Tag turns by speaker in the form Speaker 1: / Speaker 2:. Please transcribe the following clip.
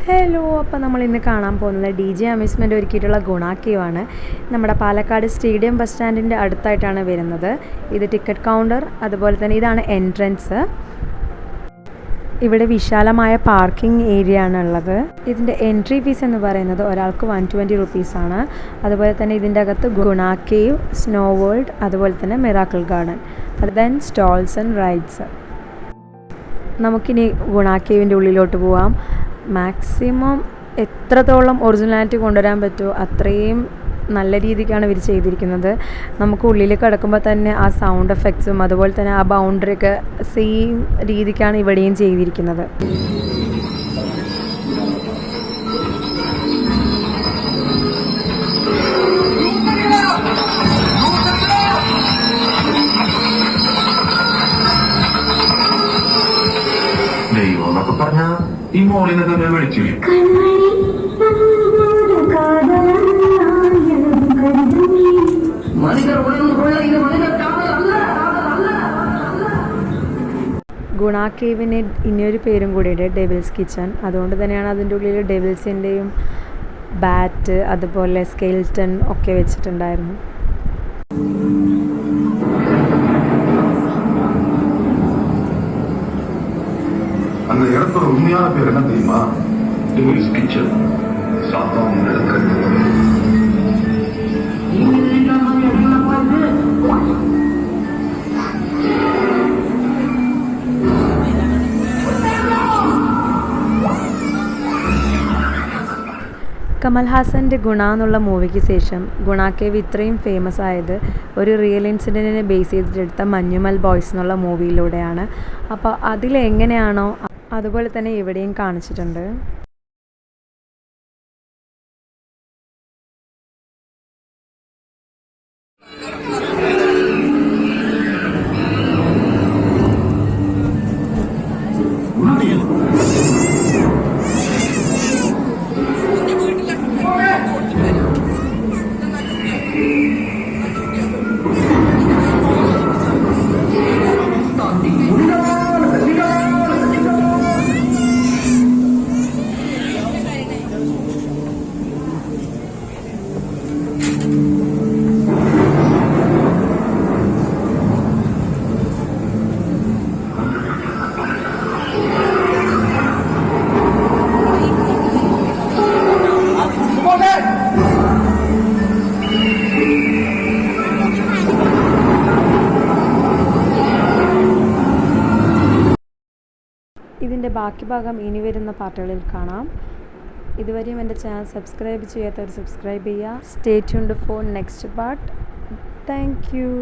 Speaker 1: Hello, അപ്പോൾ നമ്മൾ ഇന്ന് കാണാൻ പോകുന്നത് DJ അമ്യൂസ്മെൻ്റ് ഒരുക്കിയിട്ടുള്ള ഗുണ കേവാണ്. നമ്മുടെ പാലക്കാട് സ്റ്റേഡിയം ബസ് സ്റ്റാൻഡിൻ്റെ അടുത്തായിട്ടാണ് വരുന്നത്. ഇത് ടിക്കറ്റ് കൗണ്ടർ, അതുപോലെ തന്നെ ഇതാണ് എൻട്രൻസ്. ഇവിടെ വിശാലമായ പാർക്കിംഗ് ഏരിയ ആണുള്ളത്. ഇതിൻ്റെ എൻട്രി ഫീസ് എന്ന് പറയുന്നത് ഒരാൾക്ക് 120 റുപ്പീസാണ്. അതുപോലെ തന്നെ ഇതിൻ്റെ അകത്ത് ഗുണ കേവ്, സ്നോ വേൾഡ്, അതുപോലെ തന്നെ miracle garden, then stalls and rides. നമുക്കിനി ഗുണ കേവിൻ്റെ ഉള്ളിലോട്ട് പോവാം. മാക്സിമം എത്രത്തോളം ഒറിജിനാലിറ്റി കൊണ്ടുവരാൻ പറ്റുമോ അത്രയും നല്ല രീതിക്കാണ് ഇവർ ചെയ്തിരിക്കുന്നത്. നമുക്ക് ഉള്ളിൽ കിടക്കുമ്പോൾ തന്നെ ആ സൗണ്ട് എഫക്ട്സും അതുപോലെ തന്നെ ആ ബൗണ്ടറിയൊക്കെ സെയിം രീതിക്കാണ് ഇവിടെയും ചെയ്തിരിക്കുന്നത്.
Speaker 2: ദൈവം എന്നൊക്കെ പറഞ്ഞാൽ ഈ മോളിനെ തന്നെ വിളിച്ചു.
Speaker 1: ഗുണ കേവിന് ഇനിയൊരു പേരും കൂടിയുണ്ട്, ഡെവിൾസ് കിച്ചൺ. അതുകൊണ്ട് തന്നെയാണ് അതിൻ്റെ ഉള്ളിൽ ഡെവിൾസിൻ്റെയും ബാറ്റ് അതുപോലെ സ്കെൽറ്റൺ ഒക്കെ വെച്ചിട്ടുണ്ടായിരുന്നു.
Speaker 2: அந்த இடத்தோட உண்மையான பேர் என்ன தெரியுமா? Devil's kitchen. சாத்தான் நடக்கிறது.
Speaker 1: കമൽഹാസൻ്റെ ഗുണ എന്നുള്ള മൂവിക്ക് ശേഷം ഗുണ കേവ് ഇത്രയും ഫേമസ് ആയത് ഒരു റിയൽ ഇൻസിഡൻറ്റിനെ ബേസ് ചെയ്തിട്ടെടുത്ത മഞ്ഞുമൽ ബോയ്സ് എന്നുള്ള മൂവിയിലൂടെയാണ്. അപ്പോൾ അതിലെങ്ങനെയാണോ അതുപോലെ തന്നെ ഇവിടെയും കാണിച്ചിട്ടുണ്ട്. ഇതിൻ്റെ ബാക്കി ഭാഗം ഇനി വരുന്ന പാർട്ടുകളിൽ കാണാം. ഇതുവരെയും എൻ്റെ ചാനൽ സബ്സ്ക്രൈബ് ചെയ്യാത്തവർ സബ്സ്ക്രൈബ് ചെയ്യുക. Stay tuned for next part. Thank you.